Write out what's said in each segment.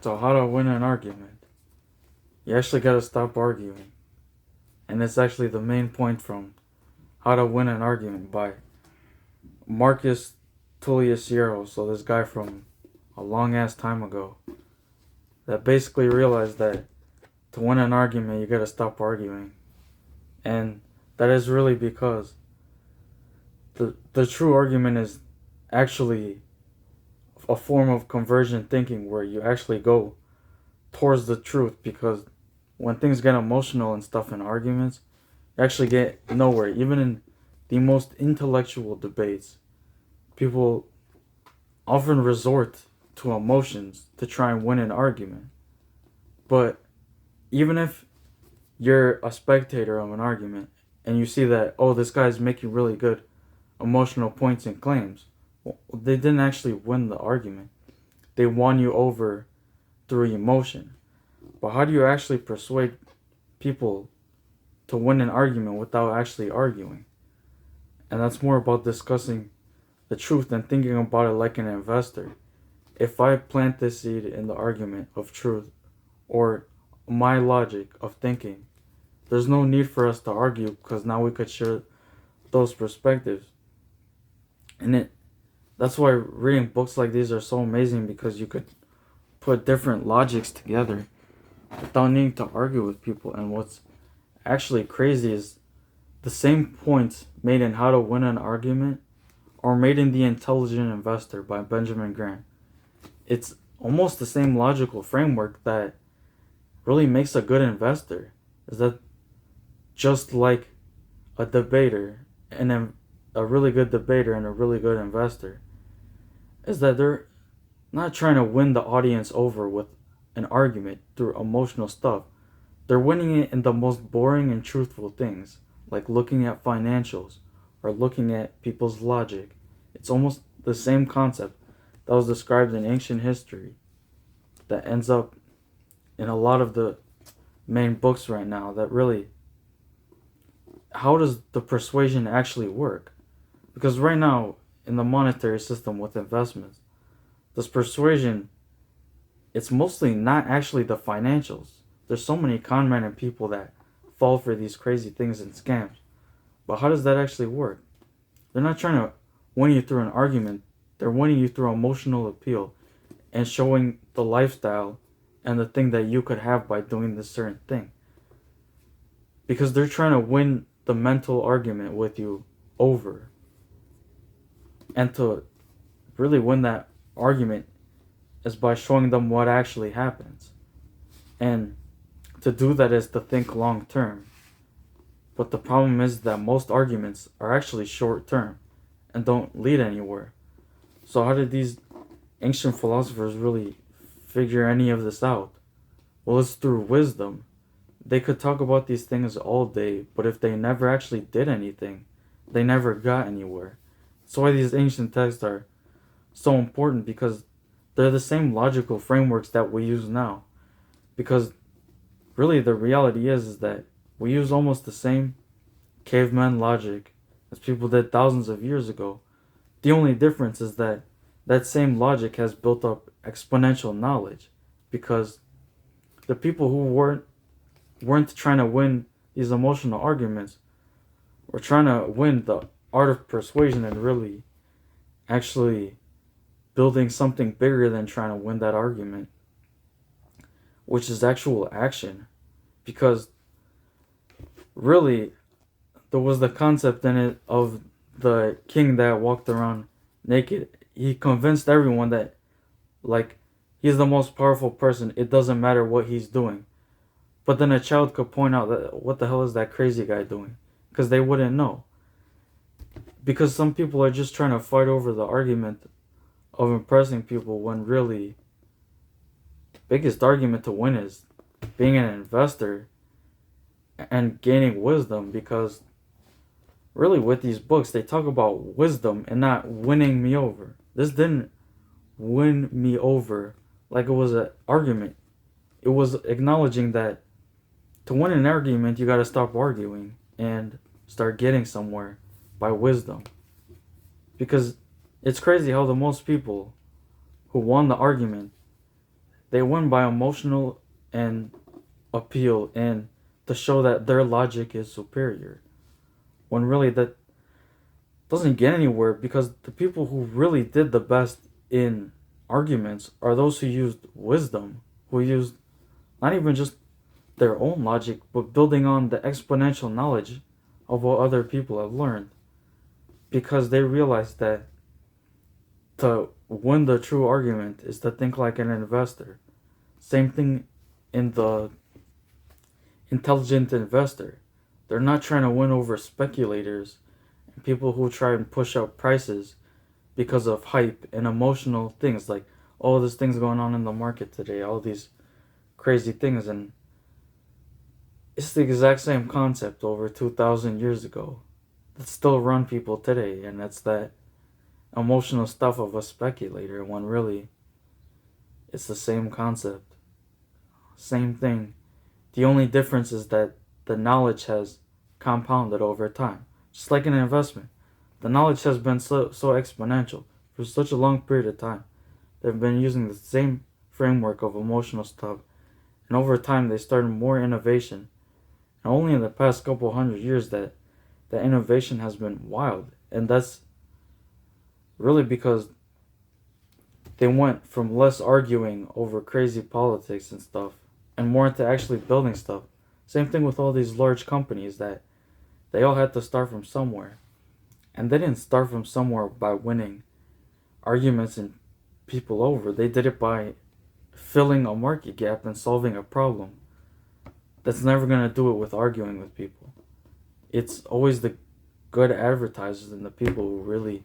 So how to win an argument? You actually gotta stop arguing. And it's actually the main point from How to Win an Argument by Marcus Tullius Yarrow. So this guy from a long ass time ago that basically realized that to win an argument you gotta stop arguing. And that is really because the true argument is actually a form of convergent thinking where you actually go towards the truth, because when things get emotional and stuff in arguments, you actually get nowhere. Even in the most intellectual debates, people often resort to emotions to try and win an argument. But even if you're a spectator of an argument and you see that, oh, this guy's making really good emotional points and claims, well, they didn't actually win the argument. They won you over through emotion. But how do you actually persuade people to win an argument without actually arguing? And that's more about discussing the truth and thinking about it like an investor. If I plant this seed in the argument of truth or my logic of thinking, there's no need for us to argue, because now we could share those perspectives. And that's why reading books like these are so amazing, because you could put different logics together without needing to argue with people. And what's actually crazy is the same points made in How to Win an Argument are made in The Intelligent Investor by Benjamin Graham. It's almost the same logical framework that really makes a good investor. Is that just like a debater and a really good debater and a really good investor, is that they're not trying to win the audience over with an argument through emotional stuff. They're winning it in the most boring and truthful things, like looking at financials or looking at people's logic. It's almost the same concept that was described in ancient history that ends up in a lot of the main books right now. That really, how does the persuasion actually work? Because right now in the monetary system with investments, this persuasion, it's mostly not actually the financials. There's so many con men and people that fall for these crazy things and scams. But how does that actually work? They're not trying to win you through an argument. They're winning you through emotional appeal and showing the lifestyle and the thing that you could have by doing this certain thing. Because they're trying to win the mental argument with you over. And to really win that argument is by showing them what actually happens. And to do that is to think long term. But the problem is that most arguments are actually short term and don't lead anywhere. So how did these ancient philosophers really figure any of this out? Well, it's through wisdom. They could talk about these things all day, but if they never actually did anything, they never got anywhere. That's why these ancient texts are so important, because they're the same logical frameworks that we use now. Because really the reality is that we use almost the same caveman logic as people did thousands of years ago. The only difference is that that same logic has built up exponential knowledge, because the people who weren't trying to win these emotional arguments were trying to win the art of persuasion and really actually building something bigger than trying to win that argument, which is actual action. Because really there was the concept in it of the king that walked around naked. He convinced everyone that, like, he's the most powerful person, it doesn't matter what he's doing. But then a child could point out that, what the hell is that crazy guy doing? Because they wouldn't know. Because some people are just trying to fight over the argument of impressing people, when really the biggest argument to win is being an investor and gaining wisdom. Because really with these books they talk about wisdom and not winning me over. This didn't win me over like it was an argument. It was acknowledging that to win an argument you gotta stop arguing and start getting somewhere by wisdom. Because it's crazy how the most people who won the argument, They win by emotional and appeal and to show that their logic is superior. When really that doesn't get anywhere, because the people who really did the best in arguments are those who used wisdom, who used not even just their own logic, but building on the exponential knowledge of what other people have learned. Because they realized that to win the true argument is to think like an investor. Same thing in the intelligent investor. They're not trying to win over speculators and people who try and push up prices because of hype and emotional things like, oh, there's things going on in the market today, all these crazy things. And it's the exact same concept over 2,000 years ago that still run people today, and that's that emotional stuff of a speculator, when really it's the same concept. Same thing. The only difference is that the knowledge has compounded over time. Just like an investment. The knowledge has been so exponential for such a long period of time. They've been using the same framework of emotional stuff. And over time they started more innovation. And only in the past couple hundred years that innovation has been wild. And that's really because they went from less arguing over crazy politics and stuff and more into actually building stuff. Same thing with all these large companies, that they all had to start from somewhere. And they didn't start from somewhere by winning arguments and people over. They did it by filling a market gap and solving a problem. That's never going to do it with arguing with people. It's always the good advertisers and the people who really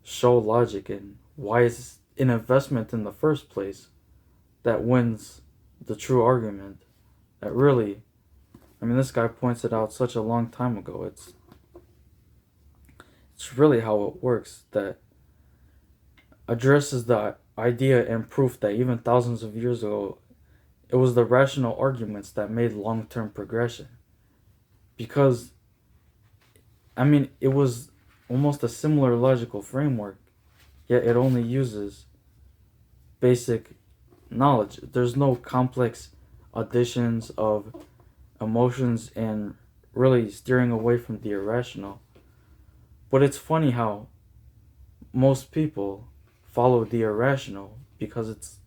show logic and why it's an investment in the first place that wins the true argument. That really, I mean, this guy points it out such a long time ago. It's really how it works, that addresses the idea and proof that even thousands of years ago, it was the rational arguments that made long-term progression. Because, I mean, it was almost a similar logical framework, yet it only uses basic knowledge. There's no complex additions of emotions and really steering away from the irrational. But it's funny how most people follow the irrational because it's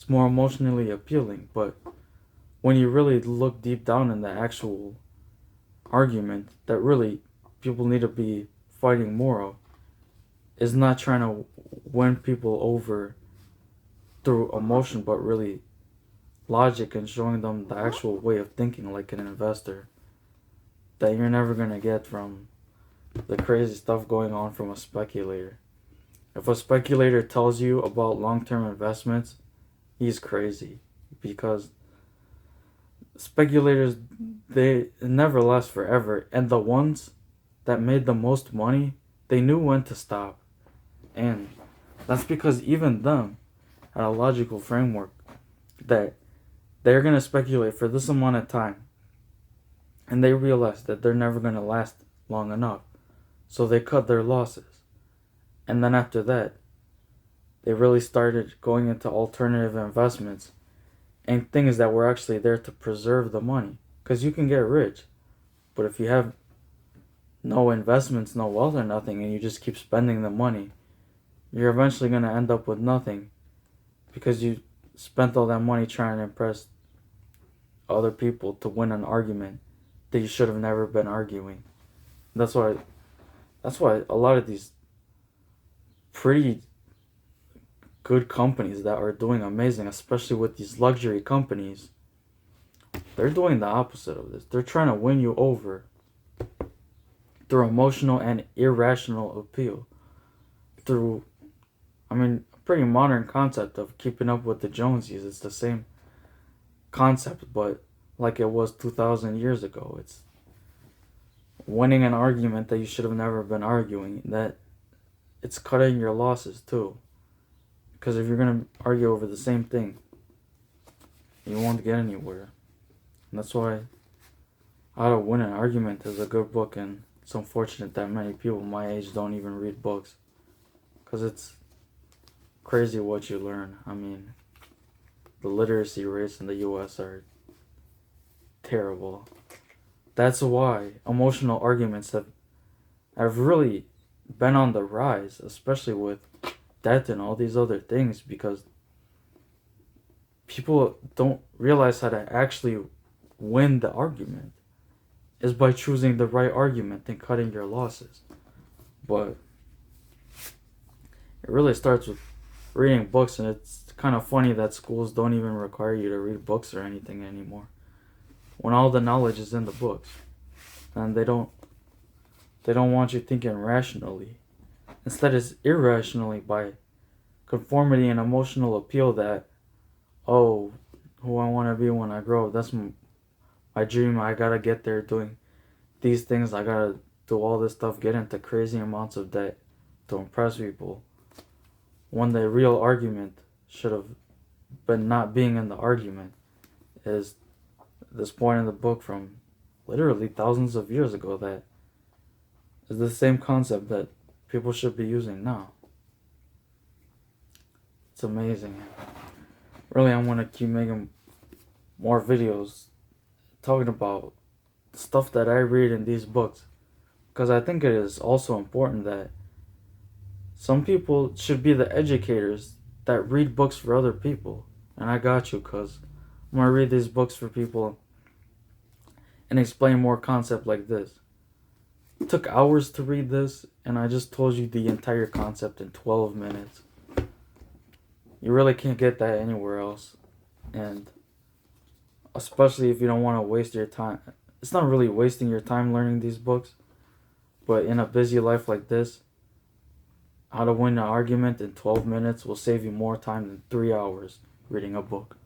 more emotionally appealing. But when you really look deep down in the actual argument that really people need to be fighting more of, is not trying to win people over through emotion, but really logic and showing them the actual way of thinking like an investor that you're never going to get from the crazy stuff going on from a speculator. If a speculator tells you about long-term investments, he's crazy, because speculators, they never last forever, and the ones that made the most money, they knew when to stop. And that's because even them had a logical framework that they're going to speculate for this amount of time, and they realize that they're never going to last long enough, so they cut their losses. And then after that, they really started going into alternative investments and things that were actually there to preserve the money. Because you can get rich, but if you have no investments, no wealth or nothing, and you just keep spending the money, you're eventually going to end up with nothing, because you spent all that money trying to impress other people to win an argument that you should have never been arguing. That's why a lot of these pretty good companies that are doing amazing, especially with these luxury companies, they're doing the opposite of this. They're trying to win you over through emotional and irrational appeal. Through, I mean, a pretty modern concept of keeping up with the Joneses. It's the same concept, but like it was 2,000 years ago. It's winning an argument that you should have never been arguing. That it's cutting your losses too. Because if you're going to argue over the same thing, you won't get anywhere. And that's why How to Win an Argument is a good book, and it's unfortunate that many people my age don't even read books. Because it's crazy what you learn. I mean, the literacy rates in the US are terrible. That's why emotional arguments have really been on the rise, especially with death and all these other things, because people don't realize how to actually win the argument is by choosing the right argument and cutting your losses. But it really starts with reading books, and it's kind of funny that schools don't even require you to read books or anything anymore when all the knowledge is in the books, and they don't want you thinking rationally. Instead, it's irrationally by conformity and emotional appeal that, oh, who I want to be when I grow up, that's my dream. I gotta get there doing these things. I gotta do all this stuff, get into crazy amounts of debt to impress people. When the real argument should have been not being in the argument is this point in the book from literally thousands of years ago that is the same concept that people should be using now. It's amazing. Really, I want to keep making more videos talking about stuff that I read in these books, because I think it is also important that some people should be the educators that read books for other people. And I got you, because I'm going to read these books for people and explain more concept like this. It took hours to read this, and I just told you the entire concept in 12 minutes. You really can't get that anywhere else. And especially if you don't want to waste your time. It's not really wasting your time learning these books, but in a busy life like this, how to win an argument in 12 minutes will save you more time than 3 hours reading a book.